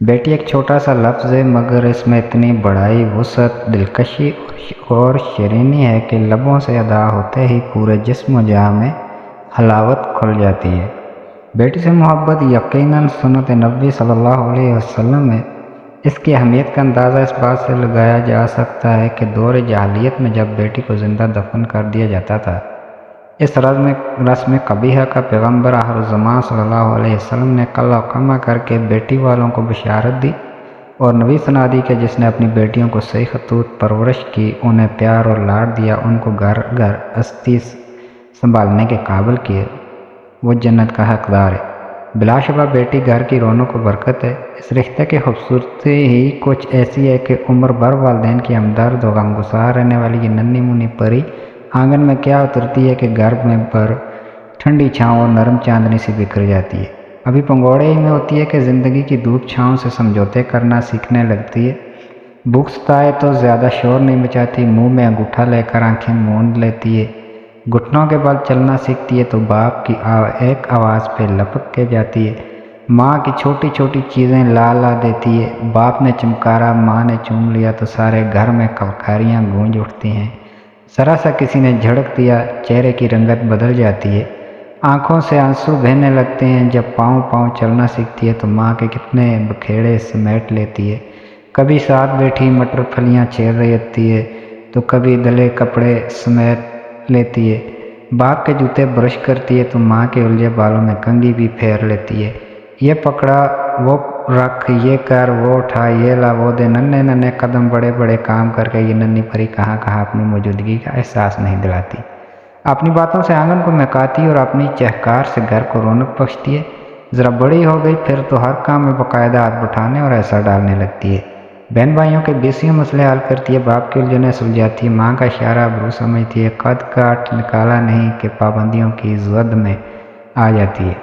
بیٹی ایک چھوٹا سا لفظ ہے، مگر اس میں اتنی بڑائی، وسعت، دلکشی اور شیرینی ہے کہ لبوں سے ادا ہوتے ہی پورے جسم و جاں میں حلاوت کھل جاتی ہے۔ بیٹی سے محبت یقیناً سنت نبوی صلی اللہ علیہ وسلم ہے۔ اس کی اہمیت کا اندازہ اس بات سے لگایا جا سکتا ہے کہ دور جاہلیت میں جب بیٹی کو زندہ دفن کر دیا جاتا تھا، اس رسم قبیحہ کا پیغمبر آخر الزمان صلی اللہ علیہ وسلم نے قلع قمع کر کے بیٹی والوں کو بشارت دی اور نبی سنا دی کہ جس نے اپنی بیٹیوں کو صحیح خطوط پرورش کی، انہیں پیار اور لاڈ دیا، ان کو گھر گھر ہستی سنبھالنے کے قابل کیے، وہ جنت کا حقدار ہے۔ بلا شبہ بیٹی گھر کی رونق و برکت ہے۔ اس رشتے کی خوبصورتی ہی کچھ ایسی ہے کہ عمر بھر والدین کی ہمدرد و غمگسار رہنے والی یہ ننھی منھی پری آنگن میں کیا اترتی ہے کہ گھر میں پر ٹھنڈی چھاؤں اور نرم چاندنی سے بکھر جاتی ہے۔ ابھی پنگوڑے ہی میں ہوتی ہے کہ زندگی کی دھوپ چھاؤں سے سمجھوتے کرنا سیکھنے لگتی ہے۔ بھوک ستائے تو زیادہ شور نہیں مچاتی، منہ میں انگوٹھا لے کر آنکھیں موند لیتی ہے۔ گھٹنوں کے بل چلنا سیکھتی ہے تو باپ کی ایک آواز پہ لپک کے جاتی ہے۔ ماں کی چھوٹی چھوٹی چیزیں لا دیتی ہے۔ باپ نے چمکارا، ماں نے چوم لیا تو سارے گھر میں کلکاریاں گونج اٹھتی ہیں۔ ذرا سا کسی نے جھڑک دیا، چہرے کی رنگت بدل جاتی ہے، آنکھوں سے آنسو بہنے لگتے ہیں۔ جب پاؤں چلنا سیکھتی ہے تو ماں کے کتنے بکھیڑے سمیٹ لیتی ہے۔ کبھی ساتھ بیٹھی مٹر پھلیاں چیر رہی ہوتی ہے تو کبھی دلے کپڑے سمیٹ لیتی ہے۔ باپ کے جوتے برش کرتی ہے تو ماں کے الجھے بالوں میں کنگھی بھی پھیر لیتی ہے۔ یہ پکڑا، وہ رکھ، یہ کر، وہ اٹھا، یہ لا، وہ دے، ننھے قدم بڑے بڑے کام کر کے یہ ننھی پری کہاں اپنی موجودگی کا احساس نہیں دلاتی۔ اپنی باتوں سے آنگن کو مہکاتی اور اپنی چہکار سے گھر کو رونق بخشتی ہے۔ ذرا بڑی ہو گئی پھر تو ہر کام میں باقاعدہ ہاتھ بٹھانے اور ایسا ڈالنے لگتی ہے۔ بہن بھائیوں کے بیسیوں مسئلے حل کرتی ہے، باپ کی الجھنیں سلجھاتی ہے، ماں کا اشارہ ابرو سمجھتی ہے، قد کاٹ نکالا نہیں کہ پابندیوں کی زد میں آ جاتی ہے۔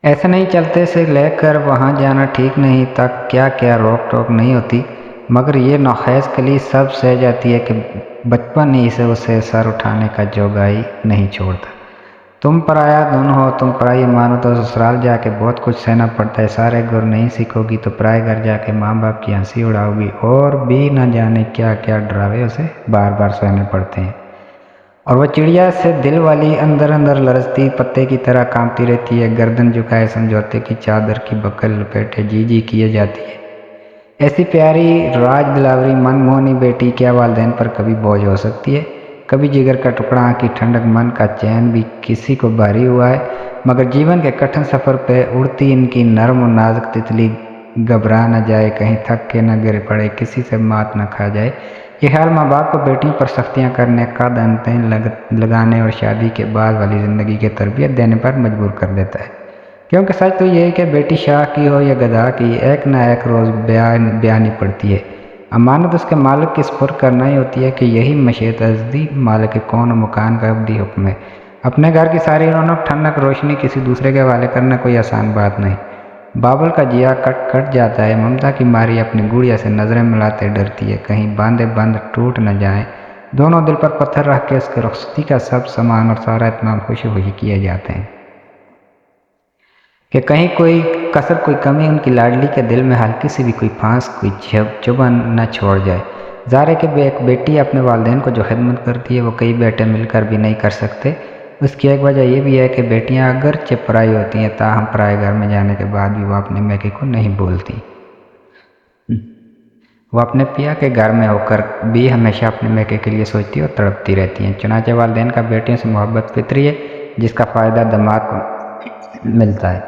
ایسے نہیں چلتے سے لے کر وہاں جانا ٹھیک نہیں تک کیا روک ٹوک نہیں ہوتی، مگر یہ نوخیز کلی سب سہ جاتی ہے کہ بچپن ہی سے اسے سر اٹھانے کا جوگا ہی نہیں چھوڑتا۔ تم پرایا دھن ہو، تم پرائی مانو تو سسرال جا کے بہت کچھ سہنا پڑتا ہے۔ سارے گر نہیں سیکھو گی تو پرائے گھر جا کے ماں باپ کی ہنسی اڑاؤ گی، اور بھی نہ جانے کیا ڈراوے اسے بار بار سہنے پڑتے ہیں۔ اور وہ چڑیا سے دل والی اندر لرزتی پتے کی طرح کانپتی رہتی ہے، گردن جھکائے سمجھوتے کی چادر کی بکل لپیٹے جی کیے جاتی ہے۔ ایسی پیاری راج دلاوری من موہنی بیٹی کیا والدین پر کبھی بوجھ ہو سکتی ہے؟ کبھی جگر کا ٹکڑا، آنکھ کی ٹھنڈک، من کا چین بھی کسی کو بھاری ہوا ہے؟ مگر جیون کے کٹھن سفر پہ اڑتی ان کی نرم و نازک تتلی گھبرا نہ جائے، کہیں تھک کے نہ گر پڑے، کسی سے مات نہ کھا جائے، یہ خیال ماں باپ کو بیٹیوں پر سختیاں کرنے، قد انتیں لگانے اور شادی کے بعد والی زندگی کی تربیت دینے پر مجبور کر دیتا ہے۔ کیونکہ سچ تو یہ ہے کہ بیٹی شاہ کی ہو یا گدھا کی، ایک نہ ایک روز بیانی پڑتی ہے۔ امانت اس کے مالک کی سپرد کرنا ہی ہوتی ہے کہ یہی مشیت ازلی مالک کون و مکان کا ابدی حکم ہے۔ اپنے گھر کی ساری رونق، ٹھنڈک، روشنی کسی دوسرے کے حوالے کرنا کوئی آسان بات نہیں۔ بابل کا جیا کٹ جاتا ہے، ممتا کی ماری اپنی گڑیا سے نظریں ملاتے ڈرتی ہے کہیں باندھے بند ٹوٹ نہ جائیں۔ دونوں دل پر پتھر رکھ کے اس کے رخصتی کا سب سامان اور سارا اہتمام خوشی کیے جاتے ہیں کہ کہیں کوئی کسر، کوئی کمی ان کی لاڈلی کے دل میں ہلکی سی بھی کوئی پھانس، کوئی چبھن نہ چھوڑ جائے۔ ظاہر ہے کہ ایک بیٹی اپنے والدین کو جو خدمت کرتی ہے وہ کئی بیٹے مل کر بھی نہیں کر سکتے۔ اس کی ایک وجہ یہ بھی ہے کہ بیٹیاں اگرچہ پرائی ہوتی ہیں، تاہم پرائے گھر میں جانے کے بعد بھی وہ اپنے میکے کو نہیں بولتی۔ وہ اپنے پیا کے گھر میں ہو کر بھی ہمیشہ اپنے میکے کے لیے سوچتی اور تڑپتی رہتی ہیں۔ چنانچہ والدین کا بیٹیوں سے محبت فطری ہے، جس کا فائدہ داماد کو ملتا ہے۔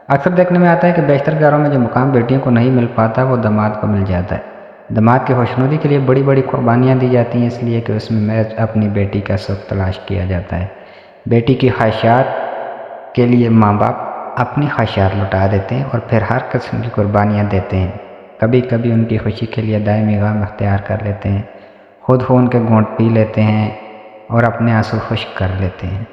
اکثر دیکھنے میں آتا ہے کہ بیشتر گھروں میں جو مقام بیٹیوں کو نہیں مل پاتا وہ داماد کو مل جاتا ہے۔ داماد کی خوشنودی کے لیے بڑی بڑی قربانیاں دی جاتی ہیں، اس لیے کہ اس میں محض اپنی بیٹی کا سکھ تلاش کیا جاتا ہے۔ بیٹی کی خواہشات کے لیے ماں باپ اپنی خواہشات لٹا دیتے ہیں اور پھر ہر قسم کی قربانیاں دیتے ہیں۔ کبھی کبھی ان کی خوشی کے لیے دائمی غم اختیار کر لیتے ہیں، خود خون کے گھونٹ پی لیتے ہیں اور اپنے آنسو خشک کر لیتے ہیں۔